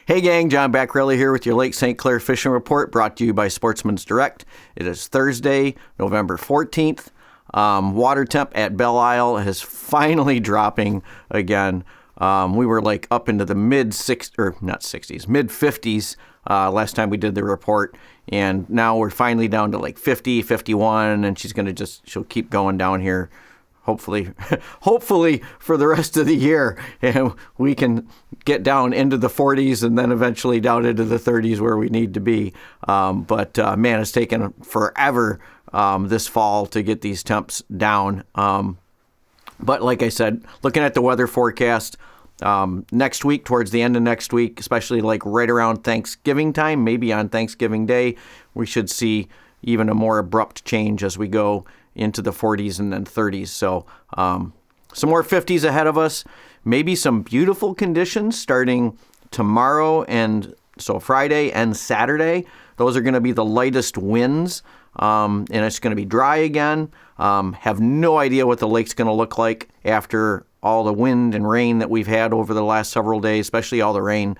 Hey gang, John Backrelli here with your Lake St. Clair Fishing Report, brought to you by Sportsmen's Direct. It is Thursday, November 14th. Water temp at Belle Isle is finally dropping again. We were like up into the mid 50s last time we did the report, and now we're finally down to like 50, 51, and she'll keep going down here. Hopefully for the rest of the year, and we can get down into the 40s and then eventually down into the 30s where we need to be. But man, it's taken forever this fall to get these temps down. But like I said, looking at the weather forecast, next week, towards the end of next week, especially like right around Thanksgiving time, maybe on Thanksgiving Day, we should see even a more abrupt change as we go into the 40s and then 30s. So some more 50s ahead of us. Maybe some beautiful conditions starting tomorrow, and so Friday and Saturday. Those are going to be the lightest winds, and it's going to be dry again. Have no idea what the lake's going to look like after all the wind and rain that we've had over the last several days, especially all the rain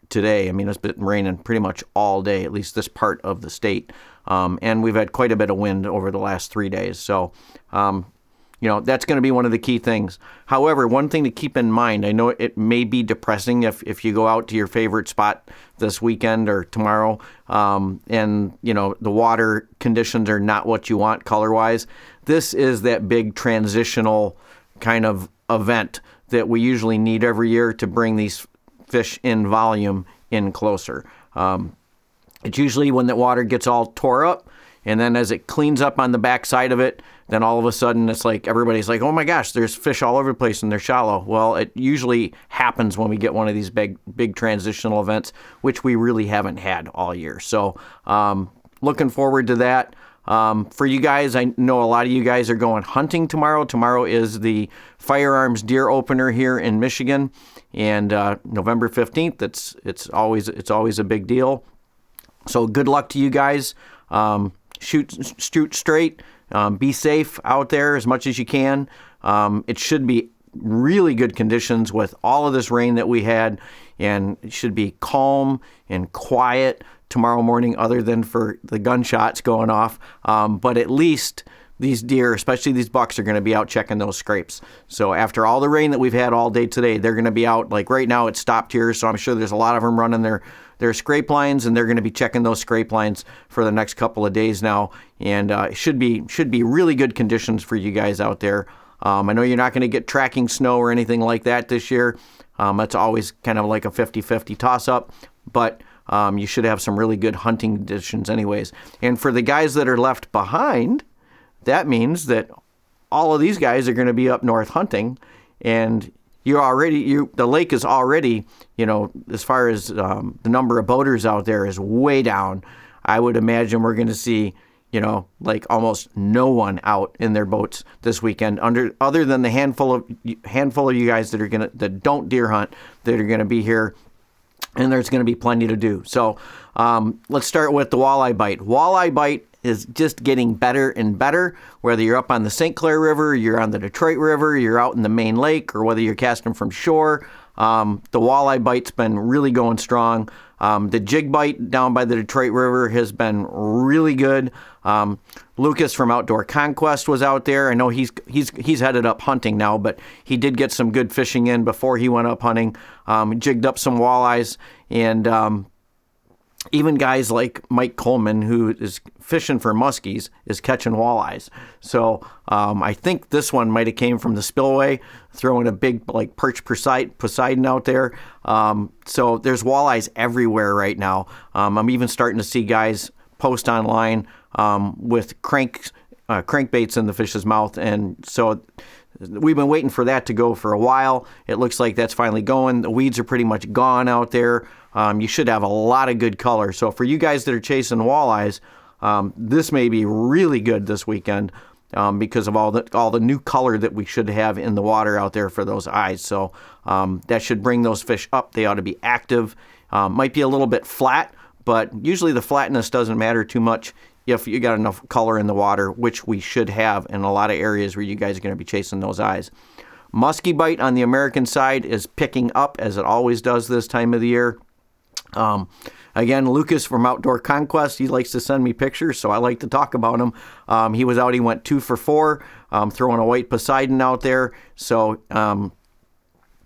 today. I mean, it's been raining pretty much all day, at least this part of the state. And we've had quite a bit of wind over the last 3 days. So, that's going to be one of the key things. However, one thing to keep in mind, I know it may be depressing if you go out to your favorite spot this weekend or tomorrow, and, the water conditions are not what you want color-wise. This is that big transitional kind of event that we usually need every year to bring these fish in volume in closer. It's usually when the water gets all tore up, and then as it cleans up on the back side of it, then all of a sudden it's like everybody's like, oh my gosh, there's fish all over the place and they're shallow. Well, it usually happens when we get one of these big transitional events, which we really haven't had all year. So looking forward to that. For you guys, I know a lot of you guys are going hunting tomorrow. Tomorrow is the firearms deer opener here in Michigan, and November 15th. It's always a big deal. So good luck to you guys. Shoot straight. Be safe out there as much as you can. It should be really good conditions with all of this rain that we had, and it should be calm and quiet tomorrow morning, other than for the gunshots going off. But at least these deer, especially these bucks, are going to be out checking those scrapes. So after all the rain that we've had all day today, they're going to be out. Like right now, it's stopped here, so I'm sure there's a lot of them running their scrape lines, and they're going to be checking those scrape lines for the next couple of days now. And should be really good conditions for you guys out there. I know you're not going to get tracking snow or anything like that this year. That's always kind of like a 50-50 toss-up, but you should have some really good hunting conditions anyways. And for the guys that are left behind, that means that all of these guys are going to be up north hunting, and the lake is already, as far as the number of boaters out there is way down. I would imagine we're going to see, like almost no one out in their boats this weekend, other than the handful of you guys that don't deer hunt, that are going to be here. And there's going to be plenty to do. So let's start with the walleye bite. Walleye bite is just getting better and better, whether you're up on the St. Clair River, you're on the Detroit River, you're out in the main lake, or whether you're casting from shore. The walleye bite's been really going strong. The jig bite down by the Detroit River has been really good. Lucas from Outdoor Conquest was out there. I know he's headed up hunting now, but he did get some good fishing in before he went up hunting. Jigged up some walleyes, and even guys like Mike Coleman, who is fishing for muskies, is catching walleyes. So I think this one might have came from the spillway, throwing a big perch Poseidon out there. So there's walleyes everywhere right now. I'm even starting to see guys post online with crankbaits in the fish's mouth, and so we've been waiting for that to go for a while. It looks like that's finally going. The weeds are pretty much gone out there. You should have a lot of good color. So for you guys that are chasing walleyes, this may be really good this weekend because of all the new color that we should have in the water out there for those eyes. So that should bring those fish up. They ought to be active. Might be a little bit flat, but usually the flatness doesn't matter too much if you got enough color in the water, which we should have in a lot of areas where you guys are going to be chasing those eyes. Musky bite on the American side is picking up, as it always does this time of the year. Again, Lucas from Outdoor Conquest, he likes to send me pictures, so I like to talk about him. He went 2 for 4, throwing a white Poseidon out there. So,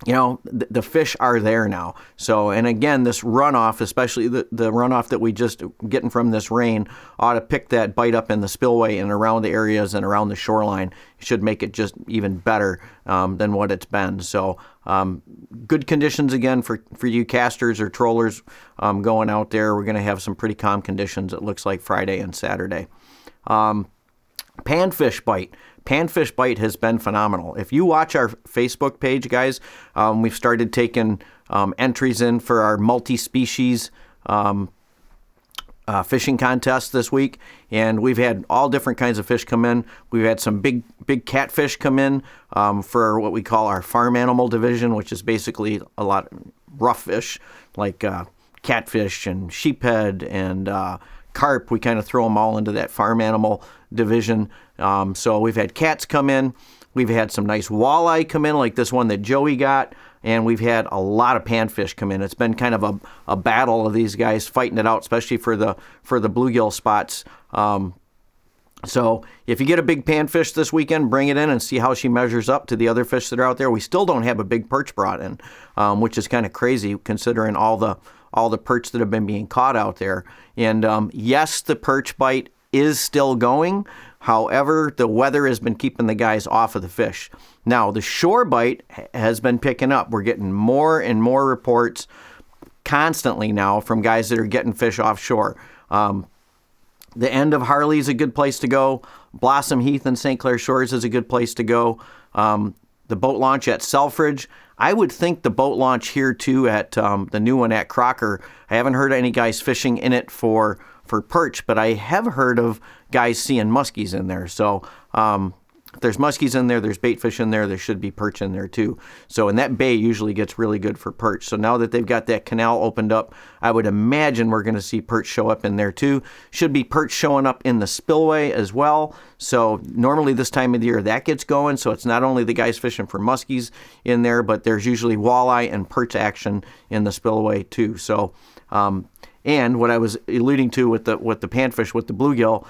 the fish are there now. So, and again, this runoff, especially the runoff that we just getting from this rain, ought to pick that bite up in the spillway and around the areas and around the shoreline. It should make it just even better than what it's been. So, good conditions again for you casters or trollers going out there. We're going to have some pretty calm conditions, it looks like, Friday and Saturday. Panfish bite. Panfish bite has been phenomenal. If you watch our Facebook page, guys, we've started taking entries in for our multi-species fishing contest this week, and we've had all different kinds of fish come in. We've had some big catfish come in for what we call our farm animal division, which is basically a lot of rough fish like catfish and sheephead and carp. We kind of throw them all into that farm animal division. So we've had cats come in. We've had some nice walleye come in, like this one that Joey got. And we've had a lot of panfish come in. It's been kind of a battle of these guys fighting it out, especially for the bluegill spots. So if you get a big panfish this weekend, bring it in and see how she measures up to the other fish that are out there. We still don't have a big perch brought in, which is kind of crazy considering all the perch that have been being caught out there. And yes, the perch bite is still going. However, the weather has been keeping the guys off of the fish. Now, the shore bite has been picking up. We're getting more and more reports constantly now from guys that are getting fish offshore. The end of Harley is a good place to go. Blossom Heath and St. Clair Shores is a good place to go. The boat launch at Selfridge. I would think the boat launch here too at the new one at Crocker. I haven't heard any guys fishing in it for perch, but I have heard of guys seeing muskies in there. So if there's muskies in there, there's bait fish in there should be perch in there too. So, and that bay usually gets really good for perch. So now that they've got that canal opened up, I would imagine we're going to see perch show up in there too. Should be perch showing up in the spillway as well. So normally this time of the year that gets going. So it's not only the guys fishing for muskies in there, but there's usually walleye and perch action in the spillway too. So, and what I was alluding to with the panfish, with the bluegill,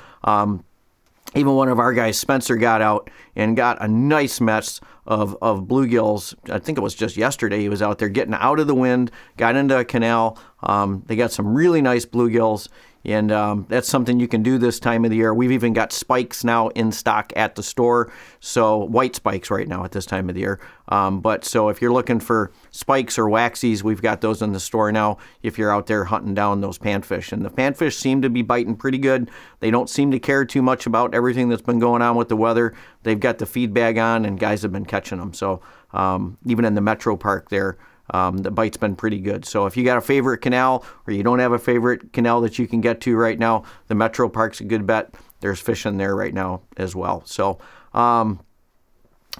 even one of our guys, Spencer, got out and got a nice mess of bluegills. I think it was just yesterday he was out there getting out of the wind, got into a canal. They got some really nice bluegills, and that's something you can do this time of the year. We've even got spikes now in stock at the store, so white spikes right now at this time of the year. But so if you're looking for spikes or waxies, we've got those in the store now if you're out there hunting down those panfish. And the panfish seem to be biting pretty good. They don't seem to care too much about everything that's been going on with the weather. They've got the feed bag on, and guys have been catching them. So even in the Metro Park there, the bite's been pretty good. So if you got a favorite canal or you don't have a favorite canal that you can get to right now, the Metro Park's a good bet. There's fish in there right now as well. So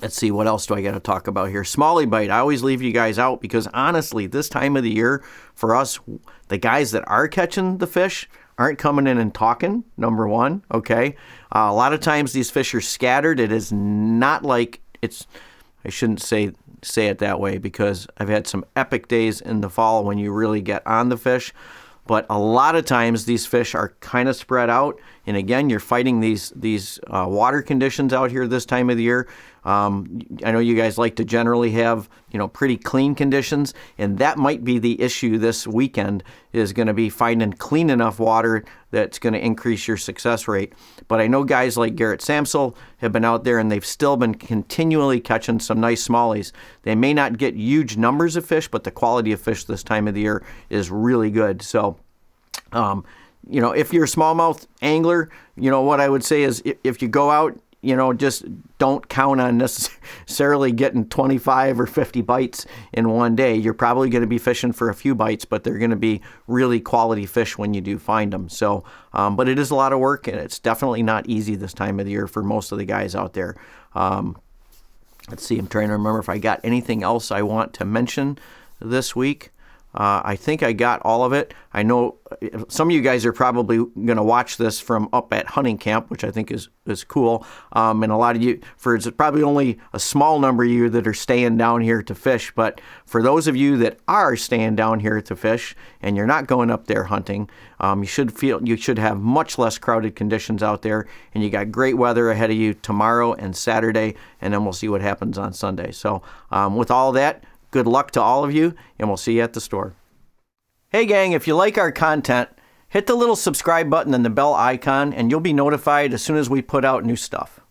let's see, what else do I got to talk about here? Smallie bite. I always leave you guys out because honestly, this time of the year for us, the guys that are catching the fish aren't coming in and talking, number one, okay? A lot of times these fish are scattered. It is not like it's, I shouldn't say it that way because I've had some epic days in the fall when you really get on the fish. But a lot of times these fish are kind of spread out. And again, you're fighting these water conditions out here this time of the year. I know you guys like to generally have, pretty clean conditions. And that might be the issue this weekend is going to be finding clean enough water that's going to increase your success rate. But I know guys like Garrett Samsel have been out there and they've still been continually catching some nice smallies. They may not get huge numbers of fish, but the quality of fish this time of the year is really good. So, if you're a smallmouth angler, what I would say is if you go out, just don't count on necessarily getting 25 or 50 bites in one day. You're probably going to be fishing for a few bites, but they're going to be really quality fish when you do find them. So, but it is a lot of work, and it's definitely not easy this time of the year for most of the guys out there. Let's see, I'm trying to remember if I got anything else I want to mention this week. I think I got all of it. I know some of you guys are probably going to watch this from up at hunting camp, which I think is cool. And a lot of you, it's probably only a small number of you that are staying down here to fish. But for those of you that are staying down here to fish and you're not going up there hunting, you should have much less crowded conditions out there. And you got great weather ahead of you tomorrow and Saturday. And then we'll see what happens on Sunday. So with all that, good luck to all of you, and we'll see you at the store. Hey gang, if you like our content, hit the little subscribe button and the bell icon, and you'll be notified as soon as we put out new stuff.